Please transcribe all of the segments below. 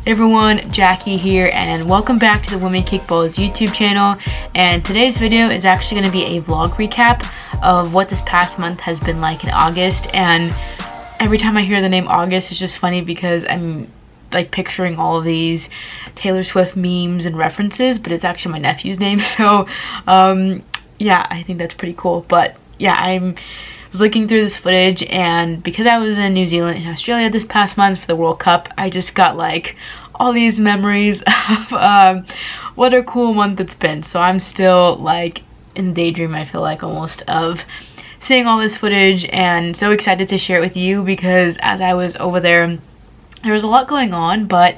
Hey everyone, Jackie here, and welcome back to the Women Kickballs YouTube channel. And today's video is actually going to be a vlog recap of what this past month has been like in August. And every time I hear the name August, it's just funny because I'm like picturing all of these Taylor Swift memes and references, but it's actually my nephew's name. So yeah, I think that's pretty cool. But yeah, I was looking through this footage, and because I was in New Zealand and Australia this past month for the World Cup, I just got like all these memories of what a cool month it's been. So I'm still like in daydream, I feel like, almost, of seeing all this footage, and so excited to share it with you because as I was over there was a lot going on, but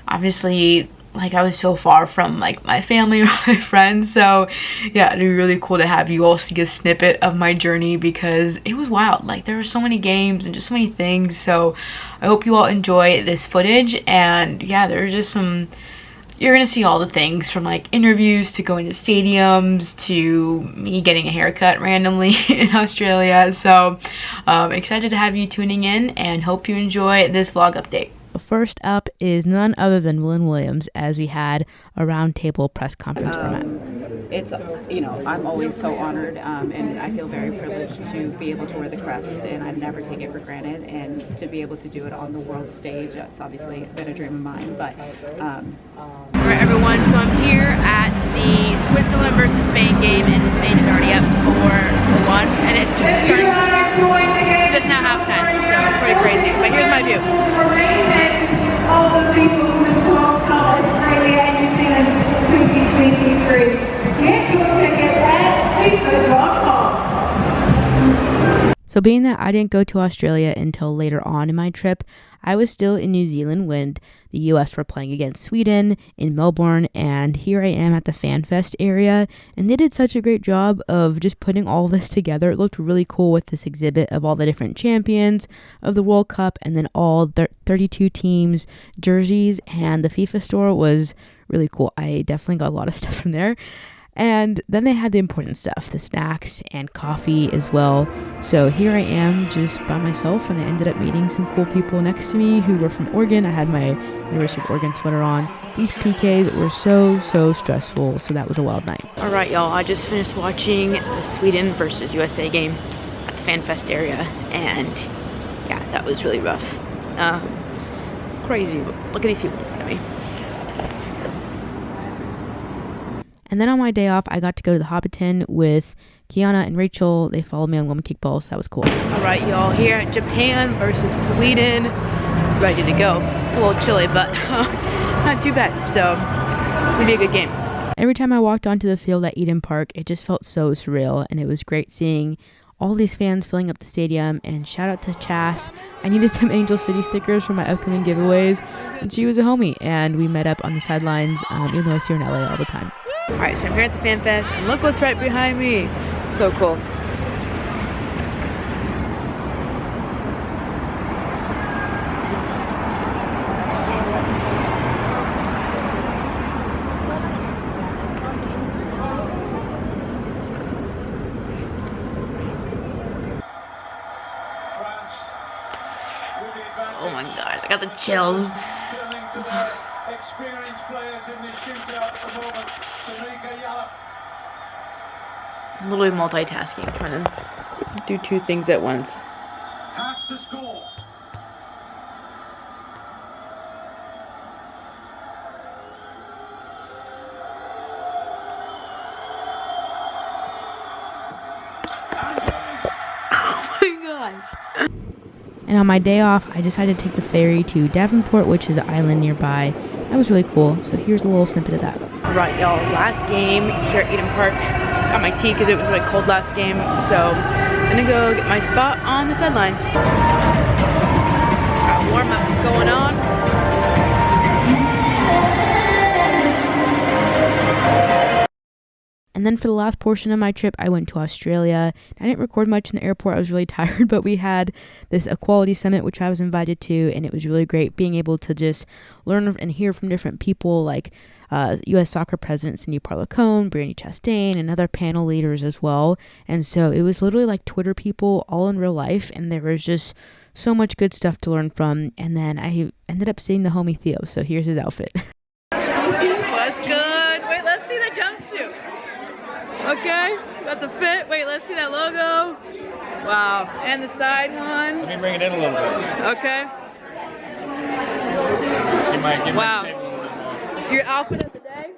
obviously like I was so far from like my family or my friends. So yeah, it'd be really cool to have you all see a snippet of my journey because it was wild. Like there were so many games and just so many things. So I hope you all enjoy this footage. And yeah, there are just some, you're gonna see all the things from like interviews to going to stadiums to me getting a haircut randomly in Australia. So excited to have you tuning in and hope you enjoy this vlog update. First up is none other than Lynn Williams, as we had a roundtable press conference format. It's, you know, I'm always so honored, and I feel very privileged to be able to wear the crest, and I never take it for granted, and to be able to do it on the world stage, it's obviously been a dream of mine. But Alright everyone, so I'm here at the Switzerland versus Spain game, and Spain is already up 4-1, and it's just now halftime, so pretty crazy. But here's my view. All the people who have come Australia and New Zealand 2023. Get your tickets at FIFA.com. So being that I didn't go to Australia until later on in my trip, I was still in New Zealand when the US were playing against Sweden in Melbourne, and here I am at the FanFest area, and they did such a great job of just putting all this together. It looked really cool with this exhibit of all the different champions of the World Cup and then all the 32 teams jerseys, and the FIFA store was really cool. I definitely got a lot of stuff from there. And then they had the important stuff, the snacks and coffee as well. So here I am just by myself, and I ended up meeting some cool people next to me who were from Oregon. I had my University of Oregon sweater on. These PKs were so stressful, so that was a wild night. Alright y'all, I just finished watching the Sweden versus USA game at the FanFest area, and yeah, that was really rough. Crazy. Look at these people in front of me. And then on my day off, I got to go to the Hobbiton with Kiana and Rachel. They followed me on Women Kickballs, so that was cool. Alright y'all, here at Japan versus Sweden. Ready to go. It's a little chilly, but not too bad. So, it'll be a good game. Every time I walked onto the field at Eden Park, it just felt so surreal, and it was great seeing all these fans filling up the stadium. And shout out to Chas. I needed some Angel City stickers for my upcoming giveaways, and she was a homie, and we met up on the sidelines, even though I see her in LA all the time. Alright, so I'm here at the FanFest, and look what's right behind me. So cool. Oh my gosh, I got the chills. Experienced players in this shootout at the moment. I'm literally multitasking, trying to do two things at once. Has to score. Oh my gosh. And on my day off, I decided to take the ferry to Devonport, which is an island nearby. That was really cool. So here's a little snippet of that. Alright y'all, last game here at Eden Park. Got my tea because it was really cold last game. So I'm gonna go get my spot on the sidelines. Warm up is going on. And then for the last portion of my trip, I went to Australia. I didn't record much in the airport. I was really tired, but we had this Equality Summit, which I was invited to, and it was really great being able to just learn and hear from different people like U.S. Soccer President Cindy Parlow-Cone, Brianna Chastain, and other panel leaders as well. And so it was literally like Twitter people all in real life, and there was just so much good stuff to learn from. And then I ended up seeing the homie Theo, so here's his outfit. What's good? Wait, let's see the jumpsuit. Okay, got the fit. Wait, let's see that logo. Wow, and the side one. Let me bring it in a little bit. Okay. Give Wow. my shape a little bit more. Your outfit of the day?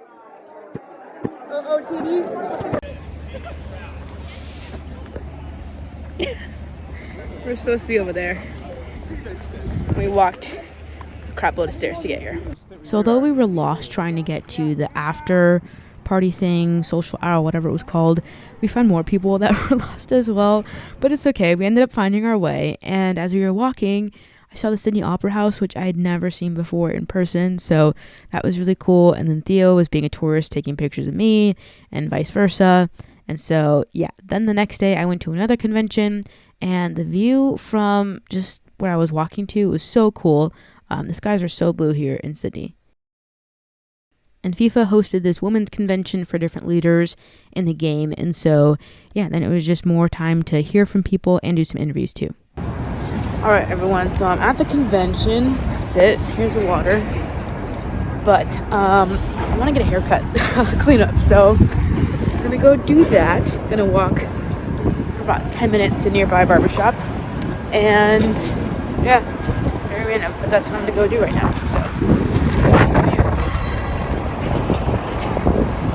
OOTD? We're supposed to be over there. We walked a crap load of stairs to get here. So although we were lost trying to get to the after party thing, social hour, whatever it was called, we found more people that were lost as well. But it's okay. We ended up finding our way. And as we were walking, I saw the Sydney Opera House, which I had never seen before in person. So that was really cool. And then Theo was being a tourist, taking pictures of me and vice versa. And so, yeah, then the next day I went to another convention, and the view from just where I was walking to was so cool. The skies are so blue here in Sydney. And FIFA hosted this women's convention for different leaders in the game. And so, yeah, then it was just more time to hear from people and do some interviews too. All right, everyone. So I'm at the convention. That's it. Here's the water. But I want to get a haircut, clean up. So I'm going to go do that. I'm going to walk for about 10 minutes to nearby barbershop. And, yeah, very random. But that's what I'm going to go do right now.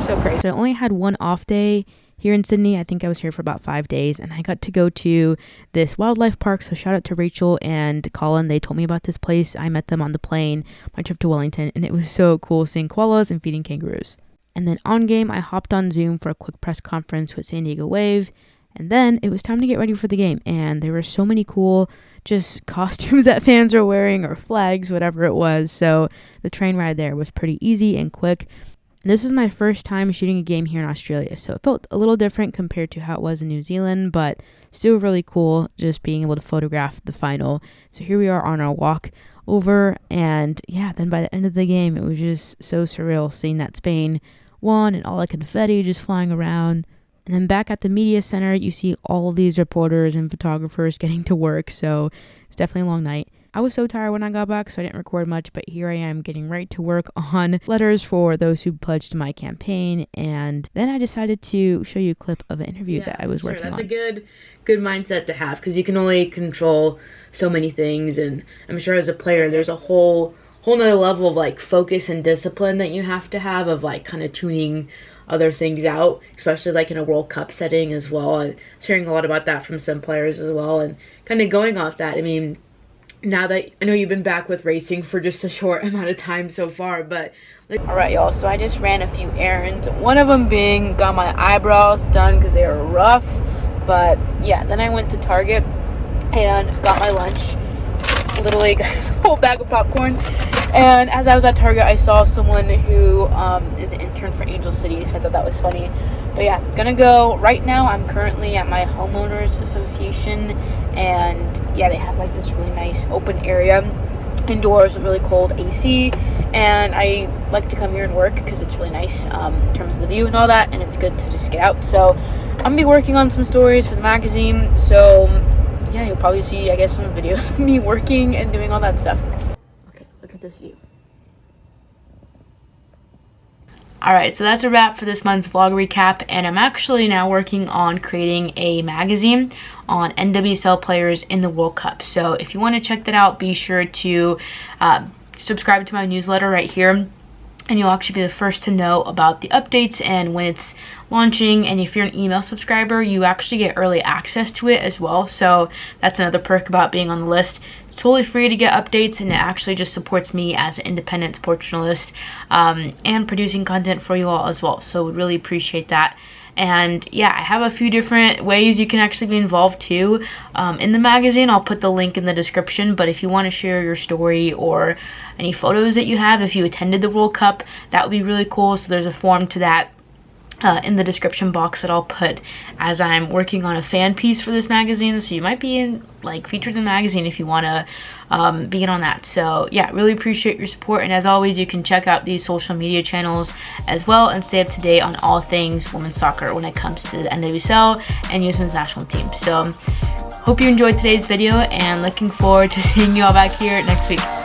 So crazy. So I only had one off day here in Sydney. I think I was here for about 5 days, and I got to go to this wildlife park. So shout out to Rachel and Colin. They told me about this place. I met them on the plane, my trip to Wellington, and it was so cool seeing koalas and feeding kangaroos. And then on game, I hopped on Zoom for a quick press conference with San Diego Wave, and then it was time to get ready for the game. And there were so many cool just costumes that fans were wearing, or flags, whatever it was. So the train ride there was pretty easy and quick. And this was my first time shooting a game here in Australia, so it felt a little different compared to how it was in New Zealand, but still really cool just being able to photograph the final. So here we are on our walk over, and yeah, then by the end of the game, it was just so surreal seeing that Spain won and all the confetti just flying around. And then back at the media center, you see all of these reporters and photographers getting to work, so it's definitely a long night. I was so tired when I got back, so I didn't record much, but here I am getting right to work on letters for those who pledged to my campaign. And then I decided to show you a clip of an interview that I was working on. That's a good mindset to have, because you can only control so many things, and I'm sure as a player there's a whole nother level of like focus and discipline that you have to have, of like kind of tuning other things out, especially like in a World Cup setting as well. I'm hearing a lot about that from some players as well, and kind of going off that, I mean, now that I know you've been back with racing for just a short amount of time so far, but like, all right, y'all, so I just ran a few errands, one of them being got my eyebrows done because they were rough. But yeah, then I went to Target and got my lunch, literally got this whole bag of popcorn. And as I was at Target, I saw someone who is an intern for Angel City, so I thought that was funny. But yeah, gonna go right now. I'm currently at my homeowners association, and yeah, they have like this really nice open area indoors with really cold AC, and I like to come here and work because it's really nice in terms of the view and all that, and it's good to just get out. So I'm gonna be working on some stories for the magazine, so yeah, you'll probably see, I guess, some videos of me working and doing all that stuff. Okay, look at this view. Alright, so that's a wrap for this month's vlog recap, and I'm actually now working on creating a magazine on NWSL players in the World Cup. So if you want to check that out, be sure to subscribe to my newsletter right here, and you'll actually be the first to know about the updates and when it's launching. And if you're an email subscriber, you actually get early access to it as well. So that's another perk about being on the list. It's totally free to get updates, and it actually just supports me as an independent sports journalist and producing content for you all as well. So would really appreciate that. And yeah, I have a few different ways you can actually be involved too in the magazine. I'll put the link in the description, but if you want to share your story or any photos that you have if you attended the World Cup, that would be really cool. So there's a form to that in the description box that I'll put as I'm working on a fan piece for this magazine. So you might be featured in the magazine if you want to be in on that. So yeah, really appreciate your support, and as always, you can check out these social media channels as well and stay up to date on all things women's soccer when it comes to the NWSL and U.S. Women's National Team. So hope you enjoyed today's video and looking forward to seeing you all back here next week.